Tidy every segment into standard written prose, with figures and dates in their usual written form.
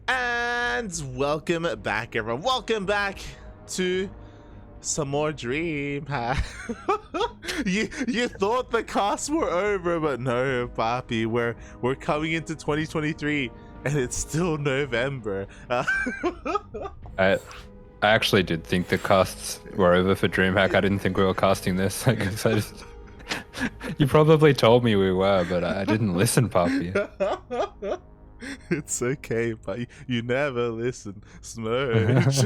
And welcome back, everyone. Welcome back to some more DreamHack. you thought the casts were over, but no, papi. We're coming into 2023, and it's still November. I actually did think the casts were over for DreamHack. I didn't think we were casting this. I guess I just... You probably told me we were, but I didn't listen, papi. It's okay, but you never listen, Smudge.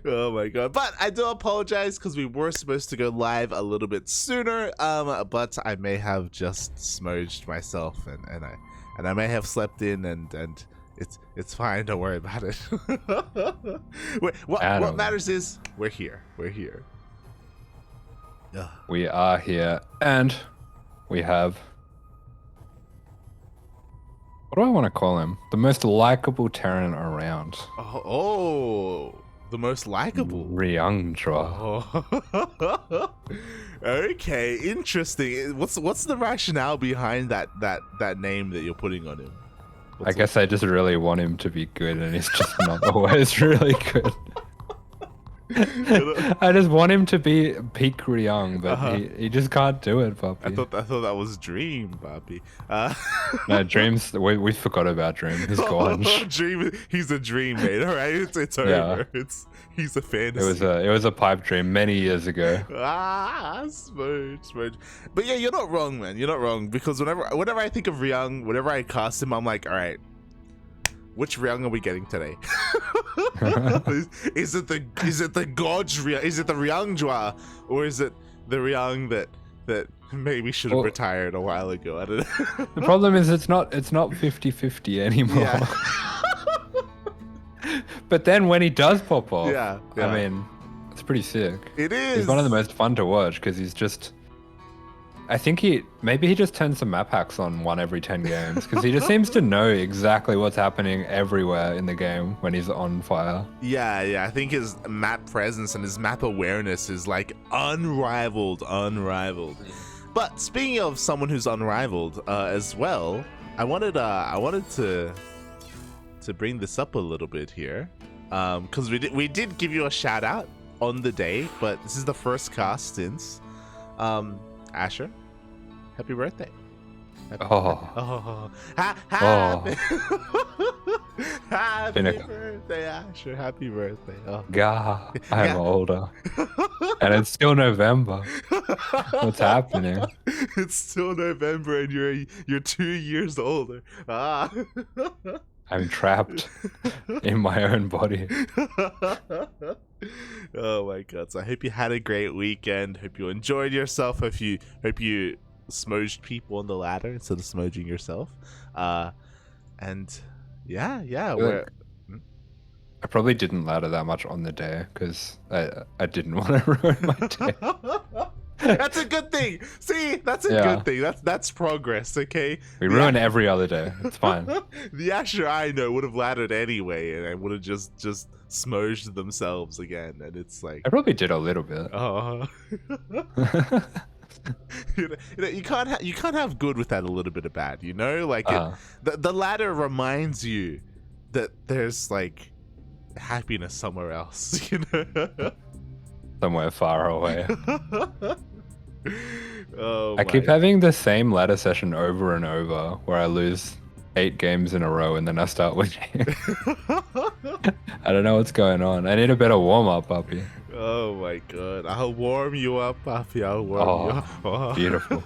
Oh my god. But I do apologize because we were supposed to go live a little bit sooner, but I may have just smudged myself and I may have slept in and it's fine, don't worry about it. What matters is we're here. Ugh. We are here, and we have... What do I want to call him? The most likable Terran around. Oh, the most likable. Ryung. Oh. Okay, interesting. What's the rationale behind that name that you're putting on him? I guess I just really want him to be good, and he's just not always really good. I just want him to be peak Ryung, but he just can't do it, papi. I thought that was Dream, papi. No, Dream's... We forgot about Dream. He's gone. Dream, he's a dream, mate. All right, it's over. Yeah. He's a fantasy. It was a pipe dream many years ago. Smudge. But yeah, you're not wrong, man. You're not wrong, because whenever I think of Ryung, whenever I cast him, I'm like, all right, which Ryung are we getting today? Is it the God's Ryung? Is it the Ryung Jua, or is it the Ryung that maybe should have retired a while ago? I don't know. The problem is it's not 50-50 anymore. Yeah. But then when he does pop off, yeah. I mean, it's pretty sick. It is. He's one of the most fun to watch because he's just... I think maybe he just turns some map hacks on 1 every 10 games because he just seems to know exactly what's happening everywhere in the game when he's on fire. Yeah. I think his map presence and his map awareness is like unrivaled. But speaking of someone who's unrivaled as well, I wanted to bring this up a little bit here because we did give you a shout out on the day, but this is the first cast since. Asher, happy birthday. Happy birthday, Asher. Happy birthday. Oh. God, I'm older. And it's still November. What's happening? It's still November and you're 2 years older. I'm trapped in my own body. Oh my god. So I hope you had a great weekend. Hope you enjoyed yourself. Hope you smudged people on the ladder instead of smudging yourself. And yeah. I probably didn't ladder that much on the day because I didn't want to ruin my day. That's a good thing. See, that's a good thing. That's progress, okay? We ruin every other day. It's fine. The Asher I know would have laddered anyway, and I would have just smudged themselves again. And it's like I probably did a little bit. Oh, you can't have good without a little bit of bad. You know, like the ladder reminds you that there's like happiness somewhere else. You know. Somewhere far away. I keep having the same ladder session over and over where I lose 8 games in a row and then I start winning. I don't know what's going on. I need a better warm-up, papi. Oh my god. I'll warm you up, papi. I'll warm you up. Oh. Beautiful.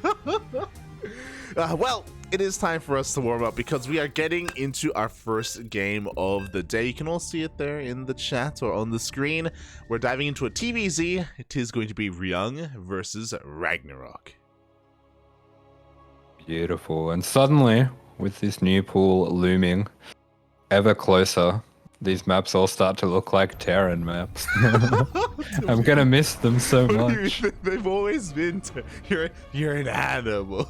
Well, it is time for us to warm up because we are getting into our first game of the day. You can all see it there in the chat or on the screen. We're diving into a TvZ. It is going to be Ryung versus RagnaroK. Beautiful. And suddenly, with this new pool looming ever closer, these maps all start to look like Terran maps. I'm gonna miss them so much. They've always been. You're an animal.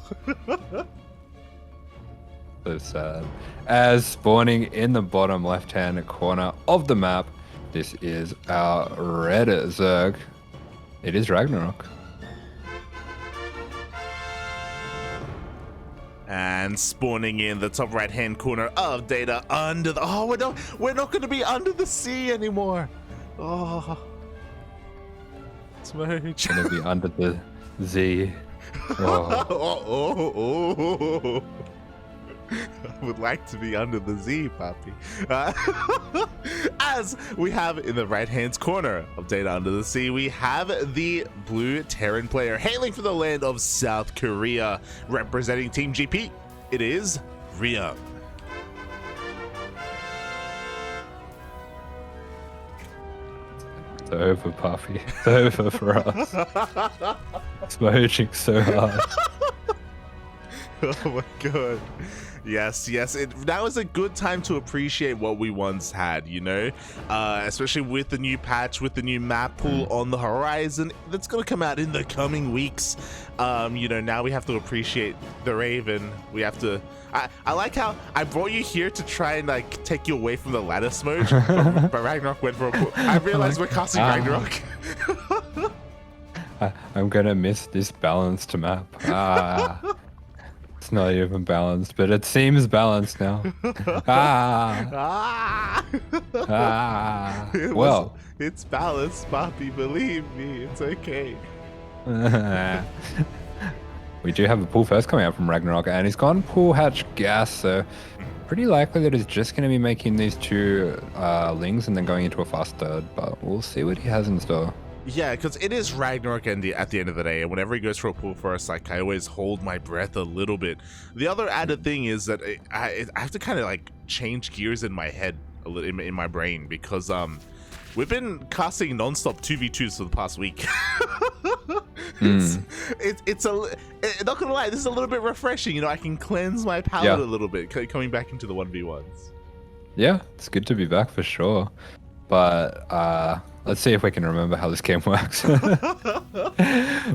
So sad. As spawning in the bottom left-hand corner of the map, this is our red Zerg. It is RagnaroK. And spawning in the top right-hand corner of data under the... Oh, we're not going to be under the sea anymore. Oh. Smooch. Gonna be under the Z. Oh. I would like to be under the Z, Poppy. As we have in the right-hand corner of data under the sea, we have the blue Terran player hailing from the land of South Korea, representing Team GP. It is Ryung. It's over, Puffy. It's over for us. Smooching so hard. Oh my god. Yes, now is a good time to appreciate what we once had, you know, especially with the new patch, with the new map pool on the horizon that's gonna come out in the coming weeks. You know, now we have to appreciate the Raven. We have to... I like how I brought you here to try and like take you away from the ladder smooch, but RagnaroK went for a pool. I realized we're casting RagnaroK. I'm gonna miss this balanced map. It's not even balanced, but it seems balanced now. Well, it's balanced, Poppy. Believe me, it's okay. We do have a pool first coming out from RagnaroK, and he's gone pool hatch gas, so pretty likely that he's just going to be making these two lings and then going into a fast third, but we'll see what he has in store. Yeah, because it is RagnaroK at the end of the day, and whenever he goes for a pool first, like, I always hold my breath a little bit. The other added thing is that I have to kind of like change gears in my head, a little in my brain, because we've been casting non-stop 2v2s for the past week. It's not gonna lie, this is a little bit refreshing. You know, I can cleanse my palate a little bit coming back into the 1v1s. Yeah, it's good to be back for sure. But let's see if we can remember how this game works.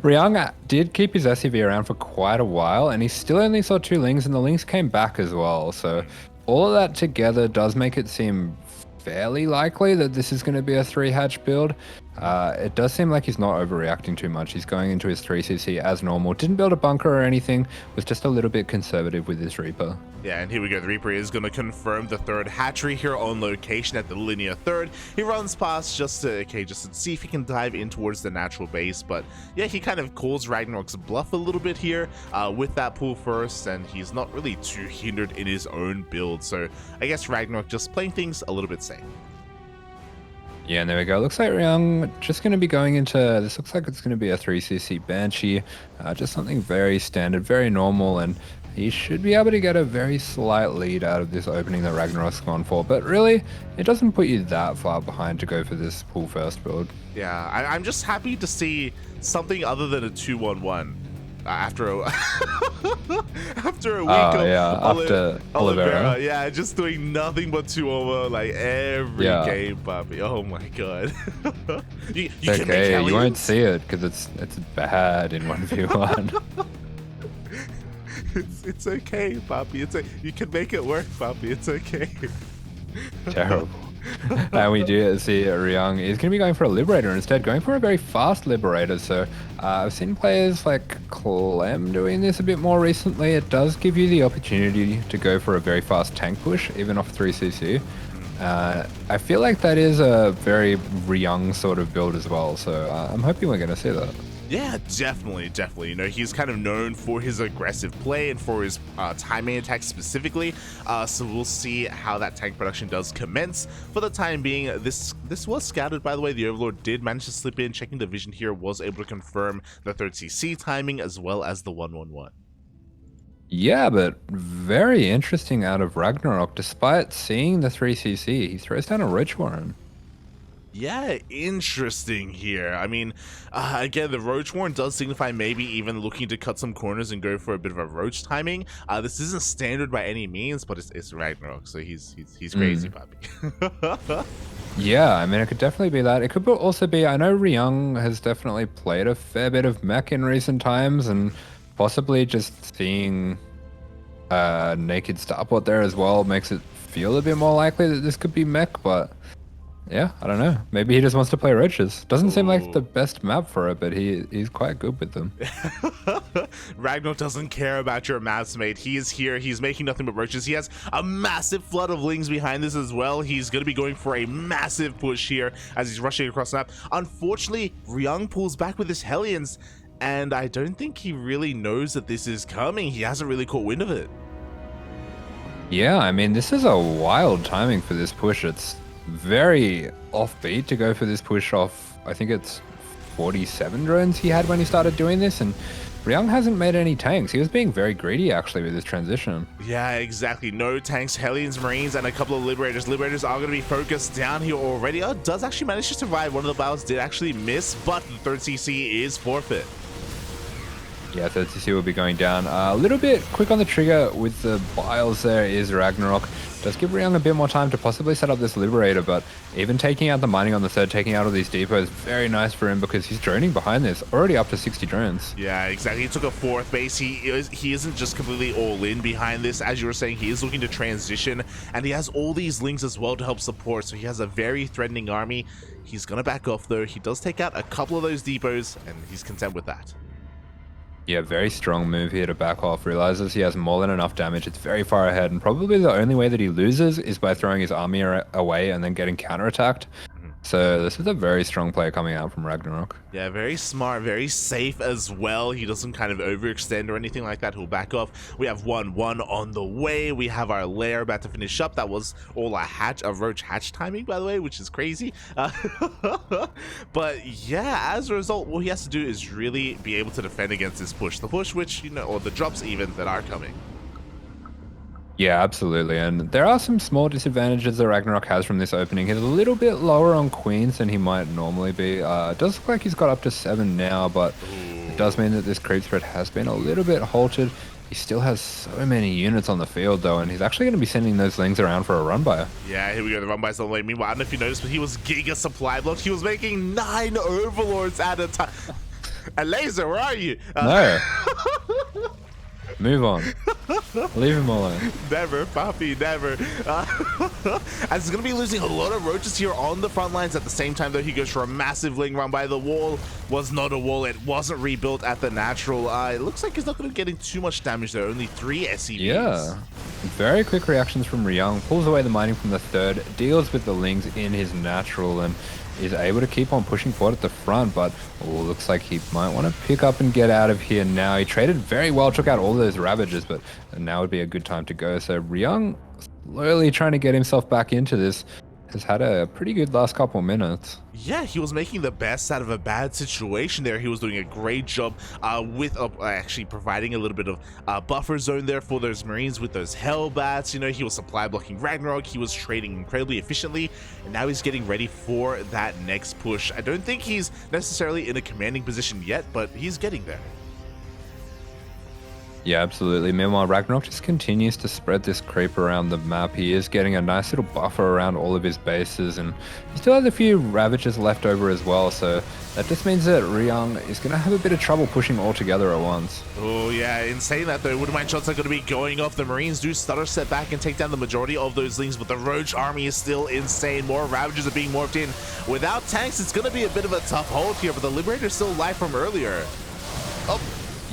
Ryung did keep his SCV around for quite a while, and he still only saw 2 lings, and the lings came back as well. So all of that together does make it seem fairly likely that this is going to be a 3-hatch build. It does seem like he's not overreacting too much. He's going into his 3cc as normal. Didn't build a bunker or anything. Was just a little bit conservative with his Reaper. Yeah, and here we go. The Reaper is going to confirm the 3rd hatchery here on location at the linear 3rd. He runs past just to see if he can dive in towards the natural base. But yeah, he kind of calls RagnaroK's bluff a little bit here with that pool first, and he's not really too hindered in his own build. So I guess RagnaroK just playing things a little bit safe. Yeah, and there we go. Looks like Ryung just going to be going into... This looks like it's going to be a 3cc Banshee. Just something very standard, very normal, and he should be able to get a very slight lead out of this opening that RagnaroK's gone for. But really, it doesn't put you that far behind to go for this pool first build. Yeah, I'm just happy to see something other than a 2-1-1. After a after a week after Oliveira. Yeah, just doing nothing but 2-over like every game, Poppy. Oh my god. you can make you won't see it because it's bad in 1v1. it's okay, Poppy. You can make it work, Poppy. It's okay. Terrible. And we do see Ryung is going to be going for a Liberator instead, going for a very fast Liberator. So I've seen players like Clem doing this a bit more recently. It does give you the opportunity to go for a very fast tank push, even off 3cc. I feel like that is a very Ryung sort of build as well. So I'm hoping we're going to see that. Yeah, definitely. You know, he's kind of known for his aggressive play and for his timing attacks specifically. So we'll see how that tank production does commence. For the time being, this was scouted, by the way. The Overlord did manage to slip in. Checking the vision here, was able to confirm the 3rd CC timing as well as the 1-1-1. Yeah, but very interesting out of RagnaroK. Despite seeing the 3cc, he throws down a Roach Warren. Yeah, interesting here. I mean, again, the Roach Warren does signify maybe even looking to cut some corners and go for a bit of a Roach timing. This isn't standard by any means, but it's RagnaroK, so he's crazy, Poppy. Yeah, I mean, it could definitely be that. It could also be, I know Ryung has definitely played a fair bit of mech in recent times, and possibly just seeing naked starport there as well makes it feel a bit more likely that this could be mech, but Yeah, I don't know. Maybe he just wants to play roaches. Doesn't seem like the Ooh. best map for it, but he's quite good with them. RagnaroK doesn't care about your maps, mate. He is here. He's making nothing but roaches. He has a massive flood of lings behind this as well. He's going to be going for a massive push here as he's rushing across the map. Unfortunately, Ryung pulls back with his Hellions, and I don't think he really knows that this is coming. He hasn't really caught wind of it. Yeah, I mean, this is a wild timing for this push. It's very offbeat to go for this push off. I think it's 47 drones he had when he started doing this, and Ryung hasn't made any tanks. He was being very greedy actually with his transition. Yeah, exactly. No tanks, Hellions, Marines, and a couple of Liberators. Liberators are going to be focused down here already. Does actually manage to survive. One of the battles did actually miss, but the third CC is forfeit. Yeah, 30C will be going down. A little bit quick on the trigger with the biles there is RagnaroK. Does give Ryung a bit more time to possibly set up this Liberator, but even taking out the mining on the third, taking out all these depots, very nice for him because he's droning behind this, already up to 60 drones. Yeah, exactly. He took a fourth base. He isn't just completely all in behind this. As you were saying, he is looking to transition, and he has all these links as well to help support, so he has a very threatening army. He's going to back off, though. He does take out a couple of those depots, and he's content with that. Yeah, very strong move here to back off. Realizes he has more than enough damage. It's very far ahead, and probably the only way that he loses is by throwing his army away and then getting counterattacked. So this is a very strong play coming out from RagnaroK. Yeah, very smart, very safe as well. He doesn't kind of overextend or anything like that. He'll back off. We have 1-1 on the way. We have our lair about to finish up. That was all a roach hatch timing, by the way, which is crazy. But yeah, as a result, what he has to do is really be able to defend against this push. The push which, you know, or the drops even that are coming. Yeah, absolutely. And there are some small disadvantages that RagnaroK has from this opening. He's a little bit lower on queens than he might normally be. It does look like he's got up to 7 now, but it does mean that this creep spread has been a little bit halted. He still has so many units on the field, though, and he's actually going to be sending those lings around for a run by. Yeah, here we go. The run by's on the lane. Meanwhile, I don't know if you noticed, but he was giga supply blocked. He was making 9 overlords at a time. A laser, where are you? No. Move on. Leave him alone. Never, Poppy, never. As he's going to be losing a lot of roaches here on the front lines at the same time, though. He goes for a massive ling run by. The wall was not a wall. It wasn't rebuilt at the natural. It looks like he's not going to be getting too much damage there. Only 3 SCVs. Yeah. Very quick reactions from Ryung. Pulls away the mining from the third. Deals with the lings in his natural and is able to keep on pushing forward at the front, but looks like he might want to pick up and get out of here now. He traded very well, took out all those Ravagers, but now would be a good time to go. So Ryung slowly trying to get himself back into this. Has had a pretty good last couple minutes. Yeah, he was making the best out of a bad situation there. He was doing a great job with actually providing a little bit of buffer zone there for those Marines with those Hellbats. You know, he was supply blocking RagnaroK. He was trading incredibly efficiently, and now he's getting ready for that next push. I don't think he's necessarily in a commanding position yet, but he's getting there. Yeah, absolutely. Meanwhile, RagnaroK just continues to spread this creep around the map. He is getting a nice little buffer around all of his bases, and he still has a few Ravagers left over as well, so that just means that Ryung is going to have a bit of trouble pushing all together at once. Oh, yeah. In saying that, though, Woodmine shots are going to be going off. The Marines do stutter step back and take down the majority of those lings, but the Roach army is still insane. More Ravagers are being morphed in. Without tanks, it's going to be a bit of a tough hold here, but the Liberator's still alive from earlier. Oh.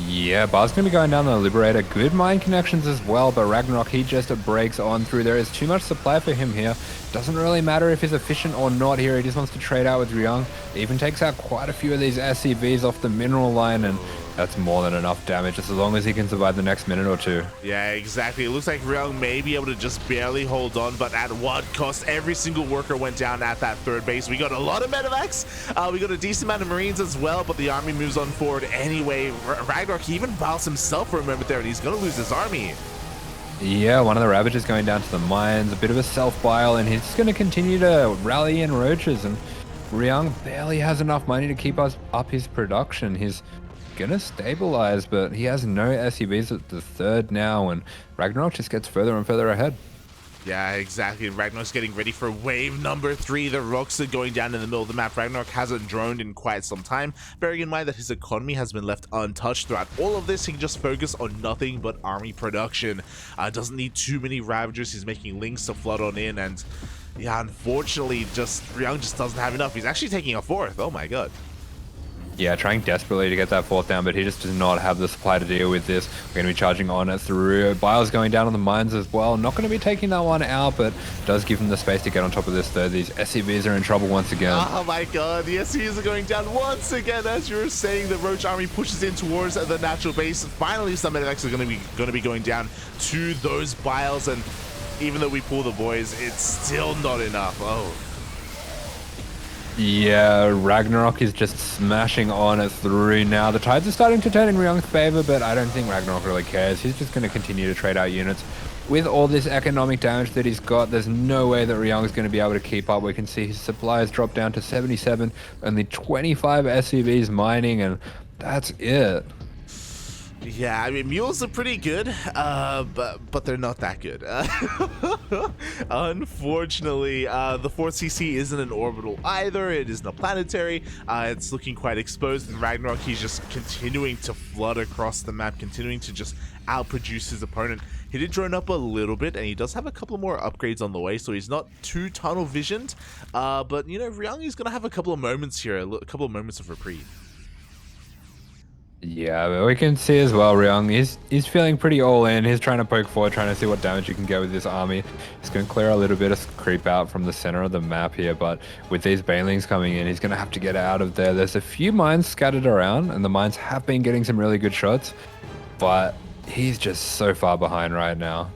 Yeah, Bar's going to be going down the Liberator. Good mine connections as well, but RagnaroK, he just breaks on through. There is too much supply for him here. Doesn't really matter if he's efficient or not here. He just wants to trade out with Ryung. Even takes out quite a few of these SCVs off the mineral line, and that's more than enough damage as long as he can survive the next minute or two. Yeah, exactly. It looks like Ryung may be able to just barely hold on, but at what cost? Every single worker went down at that third base. We got a lot of medevacs. We got a decent amount of Marines as well, but the army moves on forward anyway. RagnaroK even biles himself for a moment there, and he's going to lose his army. Yeah, one of the Ravagers going down to the mines, a bit of a self-bile, and he's just going to continue to rally in roaches, and Ryung barely has enough money to keep us up his production. He's gonna stabilize, but he has no SCVs at the third now, and RagnaroK just gets further and further ahead. Yeah, exactly. RagnaroK's getting ready for wave number 3. The rocks are going down in the middle of the map. RagnaroK hasn't droned in quite some time, bearing in mind that his economy has been left untouched throughout all of this. He can just focus on nothing but army production. Doesn't need too many Ravagers. He's making links to flood on in, and Yeah, unfortunately, Ryung just doesn't have enough. He's actually taking a fourth. Oh my god. Yeah, trying desperately to get that fourth down, but he just does not have the supply to deal with this. We're going to be charging on it through. Bile's going down on the mines as well. Not going to be taking that one out, but does give him the space to get on top of this, though. These SCVs are in trouble once again. Oh my god, the SCVs are going down once again. As you were saying, the Roach army pushes in towards the natural base. Finally, some medics are going to be going down to those Biles, and even though we pull the boys, it's still not enough. Oh. Yeah, RagnaroK is just smashing on it through now. The tides are starting to turn in Ryung's favor, but I don't think RagnaroK really cares. He's just going to continue to trade out units. With all this economic damage that he's got, there's no way that Ryung is going to be able to keep up. We can see his supplies drop down to 77, only 25 SCVs mining, and that's it. Yeah, I mean, mules are pretty good, but they're not that good. Unfortunately, the 4th CC isn't an orbital either. It isn't a planetary. It's looking quite exposed, and RagnaroK, he's just continuing to flood across the map, continuing to just outproduce his opponent. He did drone up a little bit, and he does have a couple more upgrades on the way, so he's not too tunnel visioned. But, you know, Ryung is going to have a couple of moments here, a couple of moments of reprieve. Yeah, but we can see as well, Ryung, he's feeling pretty all in. He's trying to poke forward, trying to see what damage he can get with this army. He's going to clear a little bit of creep out from the center of the map here, but with these banelings coming in, he's going to have to get out of there. There's a few mines scattered around, and the mines have been getting some really good shots, but he's just so far behind right now.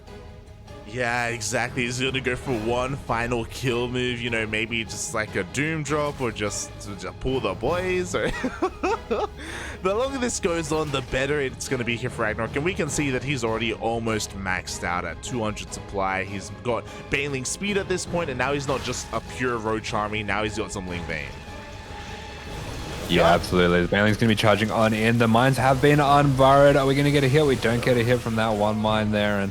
Yeah, exactly. He's going to go for one final kill move, you know, maybe just like a doom drop or just pull the boys. Or the longer this goes on, the better it's going to be here for RagnaroK. And we can see that he's already almost maxed out at 200 supply. He's got Baneling speed at this point, and now he's not just a pure Roach army. Now he's got some Ling Bane. Yeah, absolutely. The Baneling's going to be charging on in. The mines have been unburrowed. Are we going to get a hit? We don't get a hit from that one mine there, and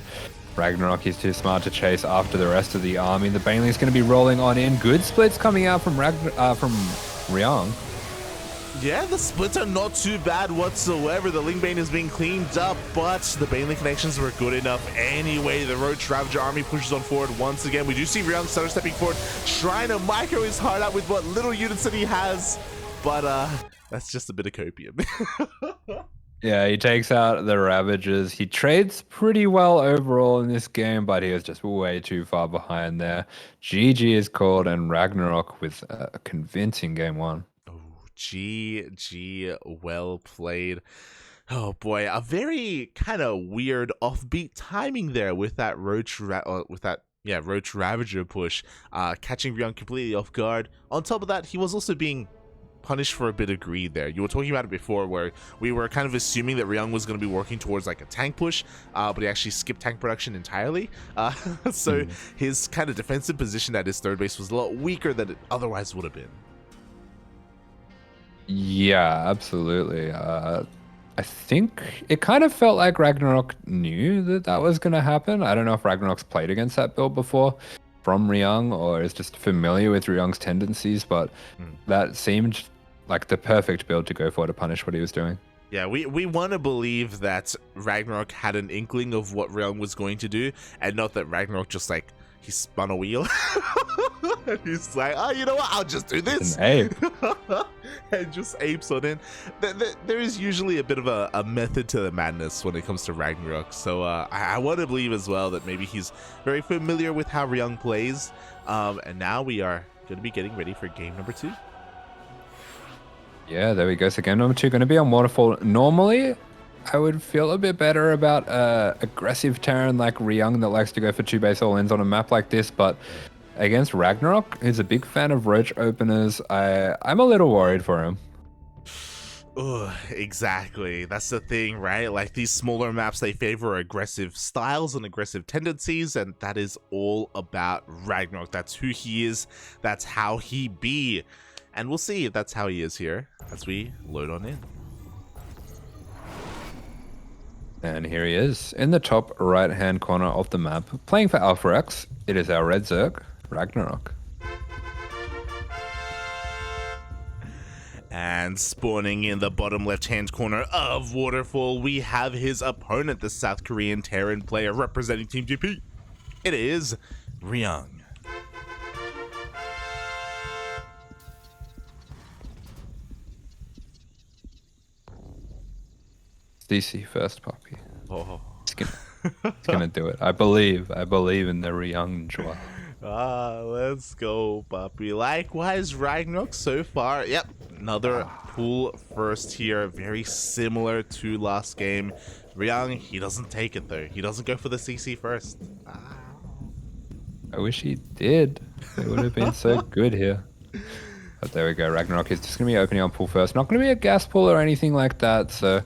RagnaroK is too smart to chase after the rest of the army. The Baneling's going to be rolling on in. Good splits coming out from Ryung. Yeah, the splits are not too bad whatsoever. The Ling Bane is being cleaned up, but the Baneling connections were good enough anyway. The Roach Ravager army pushes on forward once again. We do see Ryung stutter stepping forward, trying to micro his heart out with what little units that he has, but that's just a bit of copium. Yeah, he takes out the Ravagers. He trades pretty well overall in this game, but he was just way too far behind there. GG is called, and RagnaroK with a convincing game one. Oh, GG, well played. Oh boy, a very kind of weird offbeat timing there with that Roach Ravager push, catching Ryung completely off guard. On top of that, he was also being punished for a bit of greed there. You were talking about it before, where we were kind of assuming that Ryung was going to be working towards like a tank push, but he actually skipped tank production entirely. So his kind of defensive position at his third base was a lot weaker than it otherwise would have been. Yeah, absolutely. I think it kind of felt like RagnaroK knew that that was going to happen. I don't know if RagnaroK's played against that build before from Ryung, or is just familiar with Ryung's tendencies, but that seemed like the perfect build to go for to punish what he was doing. Yeah, we want to believe that RagnaroK had an inkling of what Ryung was going to do, and not that RagnaroK just like, he spun a wheel. And he's like, oh, you know what, I'll just do this. And just apes on in. There is usually a bit of a method to the madness when it comes to RagnaroK, so I want to believe as well that maybe he's very familiar with how Ryung plays, and now we are going to be getting ready for game number 2. Yeah, there we go. So game number 2 going to be on Waterfall. Normally, I would feel a bit better about aggressive Terran like Ryung that likes to go for 2 base all-ins on a map like this, but against RagnaroK, who's a big fan of Roach openers, I'm a little worried for him. Exactly. That's the thing, right? Like, these smaller maps, they favor aggressive styles and aggressive tendencies, and that is all about RagnaroK. That's who he is. That's how he be. And we'll see if that's how he is here as we load on in. And here he is in the top right-hand corner of the map, playing for Alpha X. It is our red Zerg, RagnaroK. And spawning in the bottom left-hand corner of Waterfall, we have his opponent, the South Korean Terran player representing Team GP. It is Ryung. CC first, puppy. Oh. It's gonna do it. I believe in the Ryung Jua. Let's go, puppy. Likewise, RagnaroK so far. Yep, another pool first here. Very similar to last game. Ryung, he doesn't take it though. He doesn't go for the CC first. I wish he did. It would have been so good here. But there we go. RagnaroK is just going to be opening on pool first. Not going to be a gas pool or anything like that. So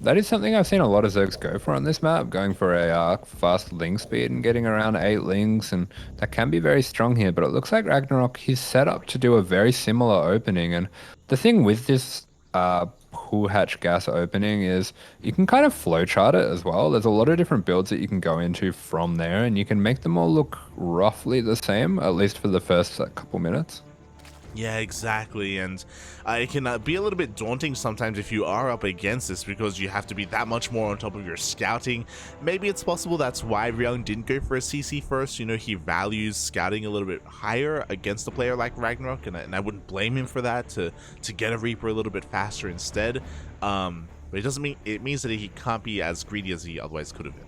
that is something I've seen a lot of Zergs go for on this map. Going for a fast ling speed and getting around 8 lings. And that can be very strong here. But it looks like RagnaroK, he's set up to do a very similar opening. And the thing with this pool hatch gas opening is you can kind of flowchart it as well. There's a lot of different builds that you can go into from there. And you can make them all look roughly the same, at least for the first couple minutes. Yeah, exactly, and it can be a little bit daunting sometimes if you are up against this because you have to be that much more on top of your scouting. Maybe it's possible that's why Ryung didn't go for a CC first. You know, he values scouting a little bit higher against a player like RagnaroK, and I wouldn't blame him for that, to get a Reaper a little bit faster instead. But it doesn't mean, it means that he can't be as greedy as he otherwise could have been.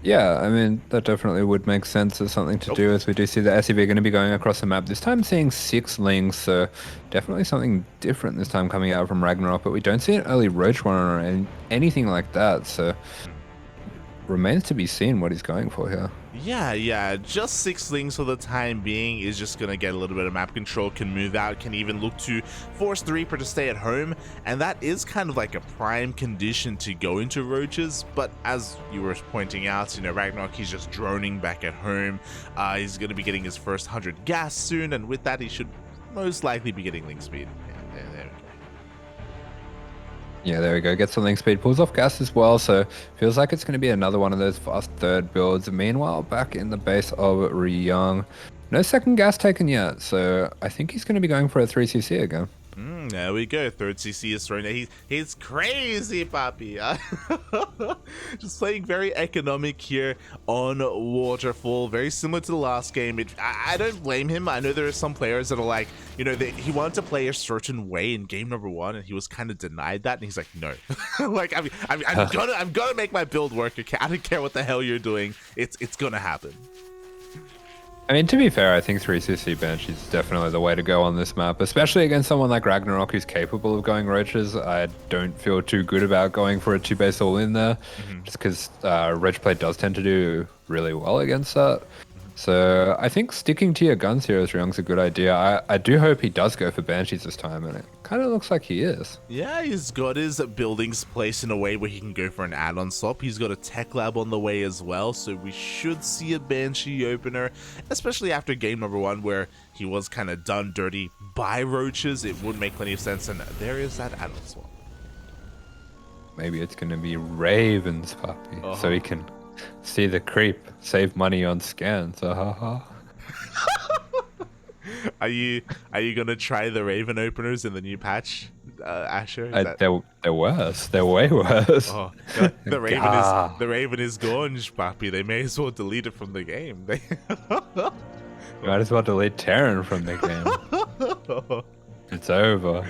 Yeah, I mean, that definitely would make sense as something to do, as we do see the SEV going to be going across the map. This time seeing 6 lings, so definitely something different this time coming out from RagnaroK, but we don't see an early Roach one or anything like that, so remains to be seen what he's going for here. Yeah, just 6 lings for the time being is just gonna get a little bit of map control, can move out, can even look to force the Reaper to stay at home, and that is kind of like a prime condition to go into Roaches. But as you were pointing out, you know, RagnaroK, he's just droning back at home. He's gonna be getting his first 100 gas soon, and with that he should most likely be getting link speed. Yeah, there we go. Yeah, there we go. Gets some link speed, pulls off gas as well, so feels like it's going to be another one of those fast third builds. Meanwhile, back in the base of Ryung, no second gas taken yet, so I think he's going to be going for a 3cc again. There we go. Third CC is thrown. He's crazy, Papi. Just playing very economic here on Waterfall. Very similar to the last game. I don't blame him. I know there are some players that are like, you know, he wanted to play a certain way in game number 1, and he was kind of denied that. And he's like, no, like I'm gonna make my build work. Okay, I don't care what the hell you're doing. It's gonna happen. I mean, to be fair, I think 3cc Bench is definitely the way to go on this map, especially against someone like RagnaroK who's capable of going Roaches. I don't feel too good about going for a 2-base all-in there, just because Roach play does tend to do really well against that. So I think sticking to your guns here as Ryung's a good idea. I do hope he does go for Banshees this time, and it kind of looks like he is. Yeah, he's got his buildings placed in a way where he can go for an add-on swap. He's got a tech lab on the way as well, so we should see a Banshee opener, especially after game number 1 where he was kind of done dirty by Roaches. It would make plenty of sense, and there is that add-on swap. Maybe it's going to be Ravens, puppy, so he can see the creep, save money on scans. Are you gonna try the Raven openers in the new patch, Asher? They're worse. They're way worse. Oh, God. The Raven is gone, papi. They may as well delete it from the game. Might as well delete Terran from the game. It's over.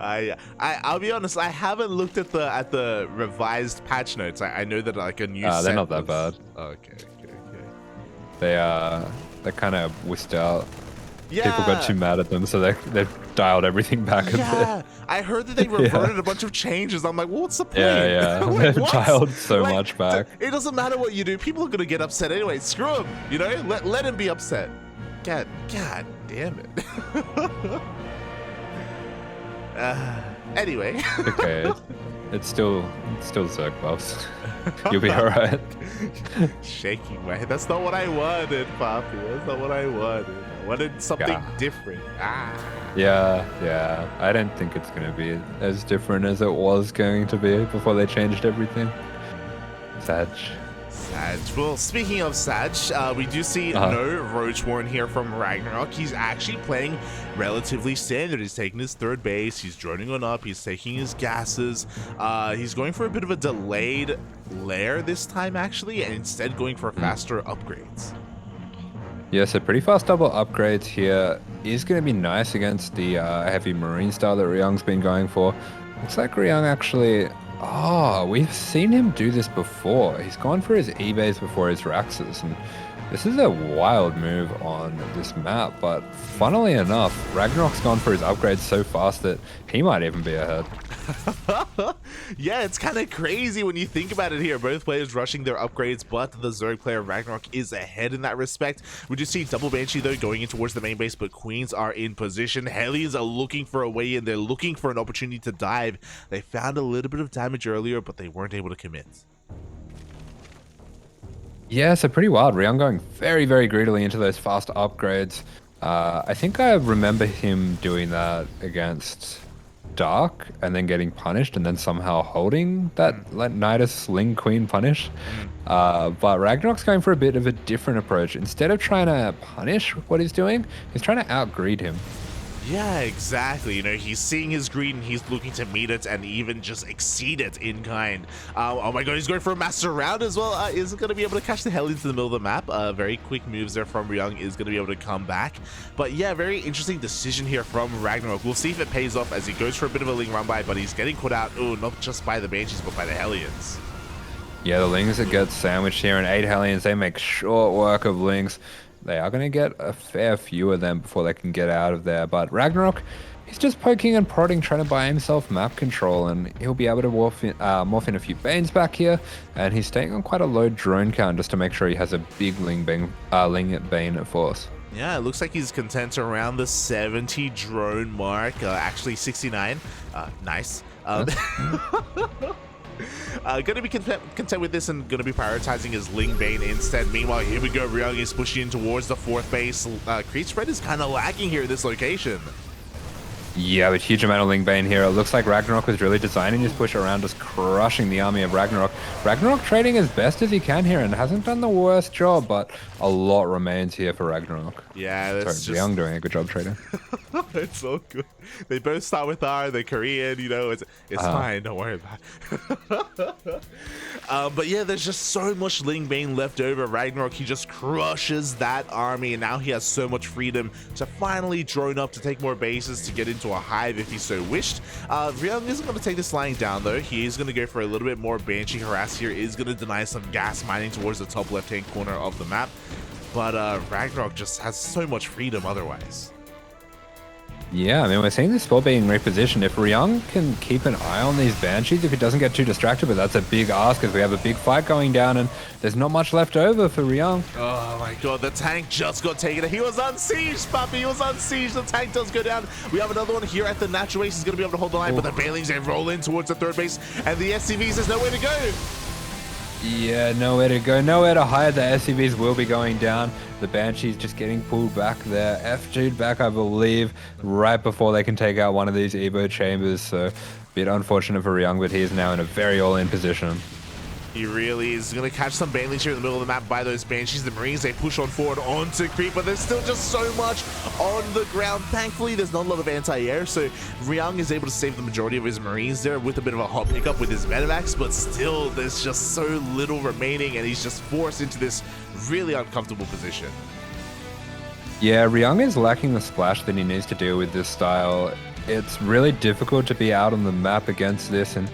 I'll be honest, I haven't looked at the revised patch notes. I know that like a new set they're not that bad. Okay. They kind of whisked out. Yeah. People got too mad at them, so they've dialed everything back a bit. I heard that they reverted a bunch of changes. I'm like, well, what's the point? Yeah. Like, they've dialed so much back. It doesn't matter what you do. People are gonna get upset anyway. Screw them. You know, let him be upset. God damn it. Anyway. Okay, it's still Zerg buffs. You'll be alright. Shaking my head. That's not what I wanted, Poppy. That's not what I wanted. I wanted something different. Yeah. I don't think it's gonna be as different as it was going to be before they changed everything. Sag. Well, speaking of Sag, we do see no Roach Warren here from RagnaroK. He's actually playing relatively standard. He's taking his third base, he's droning on up, he's taking his gases. He's going for a bit of a delayed lair this time, actually, and instead going for faster upgrades. Yeah, so pretty fast double upgrades here is going to be nice against the heavy marine style that Ryung's been going for. Looks like Ryung actually... Oh, we've seen him do this before. He's gone for his eBays before his Raxes, and this is a wild move on this map, but funnily enough, RagnaroK's gone for his upgrades so fast that he might even be ahead. Yeah, it's kind of crazy when you think about it here. Both players rushing their upgrades, but the Zerg player RagnaroK is ahead in that respect. We just see double Banshee though going in towards the main base, but Queens are in position. Hellions are looking for a way in. They're looking for an opportunity to dive. They found a little bit of damage earlier, but they weren't able to commit. Yeah, so pretty wild. Ryung going very, very greedily into those fast upgrades. I think I remember him doing that against Dark and then getting punished and then somehow holding that Nidus Ling Queen punish. But RagnaroK's going for a bit of a different approach. Instead of trying to punish what he's doing, he's trying to out-greed him. Yeah, exactly. You know, he's seeing his greed and he's looking to meet it and even just exceed it in kind. Oh my god, he's going for a master round as well. Isn't going to be able to catch the hell into the middle of the map. Very quick moves there from Ryung is going to be able to come back. But yeah, very interesting decision here from RagnaroK. We'll see if it pays off as he goes for a bit of a Ling run by, but he's getting caught out, not just by the Banshees, but by the Hellions. Yeah, the Lings that get sandwiched here, and 8 Hellions, they make short work of Lings. They are going to get a fair few of them before they can get out of there. But RagnaroK, he's just poking and prodding, trying to buy himself map control, and he'll be able to morph in a few Banes back here. And he's staying on quite a low drone count just to make sure he has a big Ling Bane force. Yeah, it looks like he's content around the 70 drone mark. Actually, 69. Nice. Gonna be content with this and gonna be prioritizing his Ling Bane instead. Meanwhile, here we go. Ryung is pushing in towards the 4th base. Creep spread is kind of lacking here at this location. Yeah, with huge amount of Ling Bane here. It looks like RagnaroK was really designing his push around, just crushing the army of RagnaroK. RagnaroK trading as best as he can here and hasn't done the worst job, but a lot remains here for RagnaroK. Yeah, that's just... Ryung doing a good job trading. It's all good. They both start with R. They're Korean, you know. It's fine. Don't worry about it. But yeah, there's just so much Ling Bane left over. RagnaroK, he just crushes that army, and now he has so much freedom to finally drone up to take more bases to get into a hive if he so wished. Ryung isn't going to take this lying down though. He is going to go for a little bit more Banshee harass here. Is going to deny some gas mining towards the top left-hand corner of the map. But RagnaroK just has so much freedom otherwise. Yeah, I mean, we're seeing this spot being repositioned. If Ryung can keep an eye on these Banshees, if he doesn't get too distracted, but that's a big ask because we have a big fight going down and there's not much left over for Ryung. Oh my god, the tank just got taken. He was on siege, puppy. He was on siege. The tank does go down. We have another one here at the natural base. He's going to be able to hold the line, but the Banelings, they roll in towards the 3rd base, and the SCVs, there's nowhere to go. Yeah, nowhere to go, nowhere to hide. The SCVs will be going down. The Banshees just getting pulled back there. FG'd back, I believe, right before they can take out one of these Evo chambers. So, a bit unfortunate for Ryung, but he is now in a very all-in position. He really is going to catch some Banelings here in the middle of the map by those Banshees. The Marines, they push on forward onto Creep, but there's still just so much on the ground. Thankfully, there's not a lot of anti-air, so Ryung is able to save the majority of his Marines there with a bit of a hot pickup with his Medivacs, but still, there's just so little remaining, and he's just forced into this really uncomfortable position. Yeah, Ryung is lacking the splash that he needs to deal with this style. It's really difficult to be out on the map against this, and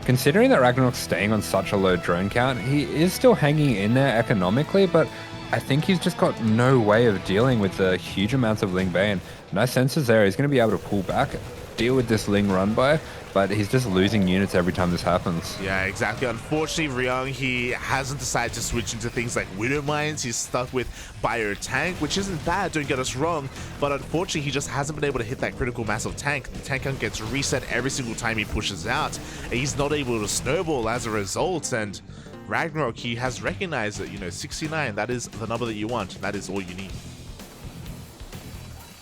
considering that RagnaroK's staying on such a low drone count, he is still hanging in there economically, but I think he's just got no way of dealing with the huge amounts of Ling Bane. Nice senses there. He's going to be able to pull back, deal with this Ling run by, but he's just losing units every time this happens. Yeah, exactly. Unfortunately, Ryung, he hasn't decided to switch into things like Widow Mines. He's stuck with Bio Tank, which isn't bad, don't get us wrong, but unfortunately, he just hasn't been able to hit that critical mass of tank. The tank count gets reset every single time he pushes out, and he's not able to snowball as a result, and RagnaroK, he has recognized that, 69, that is the number that you want. That is all you need.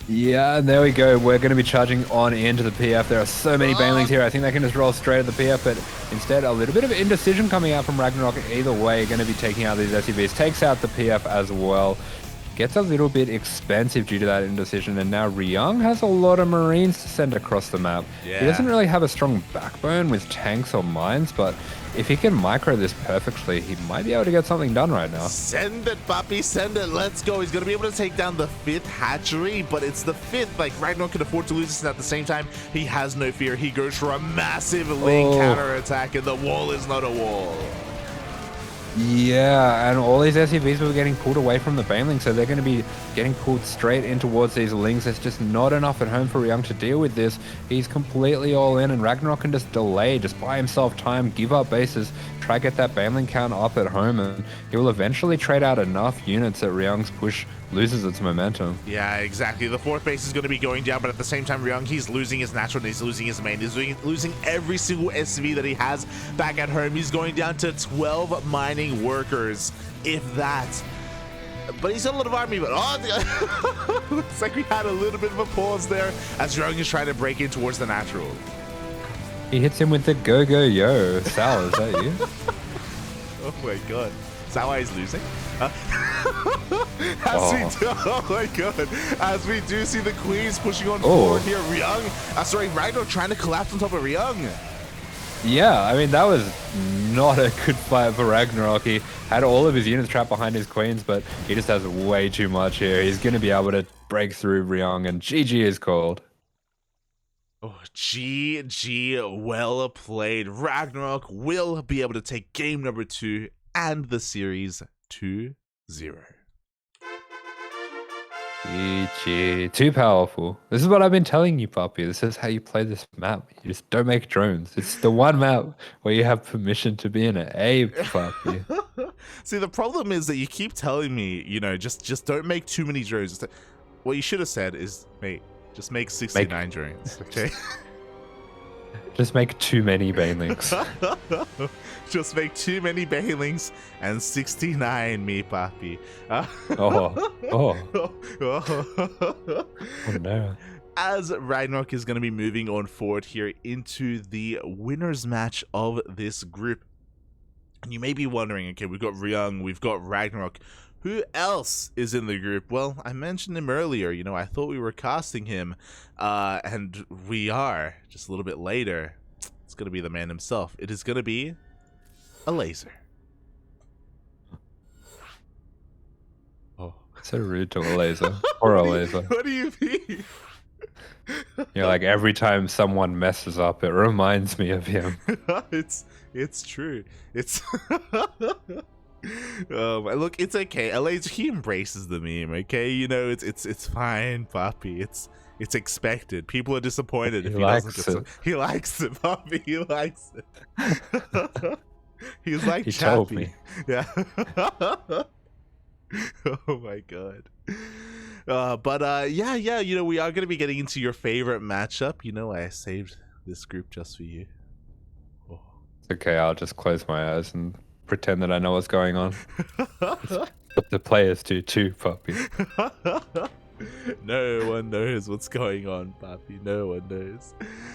Yeah, and there we go. We're going to be charging on into the PF. There are so many Banelings here. I think they can just roll straight at the PF, but instead a little bit of indecision coming out from RagnaroK. Either way, going to be taking out these SUVs. Takes out the PF as well. gets a little bit expensive due to that indecision, and now Ryung has a lot of Marines to send across the map. Yeah. He doesn't really have a strong backbone with tanks or mines, but if he can micro this perfectly, he might be able to get something done right now. Send it, Papi, send it. Let's go. He's going to be able to take down the 5th hatchery, but it's the 5th. Like, RagnaroK can afford to lose this, and at the same time, he has no fear. He goes for a massive link counter-attack, and the wall is not a wall. Yeah, and all these SCVs were getting pulled away from the Baneling, so they're going to be getting pulled straight in towards these links. There's just not enough at home for Ryung to deal with this. He's completely all in, and RagnaroK can just delay, just buy himself time, give up bases, try get that Baneling count up at home, and he will eventually trade out enough units that Ryung's push loses its momentum. Yeah, exactly. The 4th base is going to be going down, but at the same time, Ryung, he's losing his natural, and he's losing his main. He's losing every single SCV that he has back at home. He's going down to 12 mining workers, if that. But he's got a lot of army, but looks like we had a little bit of a pause there as Ryung is trying to break in towards the natural. He hits him with the go-go-yo. Sal, is that you? Oh my god. Is that why he's losing? Oh my god. As we do see the Queens pushing on forward here. Ryung, sorry, RagnaroK trying to collapse on top of Ryung. Yeah, I mean, that was not a good fight for RagnaroK. He had all of his units trapped behind his queens, but he just has way too much here. He's going to be able to break through Ryung, and GG is called. Oh, GG, well played. RagnaroK will be able to take game number 2 and the series 2-0. GG. Too powerful. This is what I've been telling you, Papi. This is how you play this map. You just don't make drones. It's the one map where you have permission to be in it. Hey, Papi. See, the problem is that you keep telling me, you know, just don't make too many drones. What you should have said is, mate, just make 69 drones, okay? Just make too many banelings. Just make too many banelings and 69 me, Papi. Oh no. As RagnaroK is going to be moving on forward here into the winners match of this group. And you may be wondering, okay, we've got Ryung, we've got RagnaroK. Who else is in the group? Well, I mentioned him earlier. You know, I thought we were casting him, and we are. Just a little bit later, it's going to be the man himself. It is going to be a laser. Oh, so rude to a laser. Or a laser. What do you mean? You're like, every time someone messes up, it reminds me of him. It's true. It's look, it's okay. LA's, he embraces the meme, okay? You know, it's fine, Papi. It's expected. People are disappointed if he likes it. He likes it, Papi. He likes it. He's like he Chappie. Told me. Yeah. Oh my god. Yeah, you know, we are gonna be getting into your favorite matchup. You know, I saved this group just for you. Oh. It's okay, I'll just close my eyes and pretend that I know what's going on. But the players do too, Papi. No one knows what's going on, Papi. No one knows.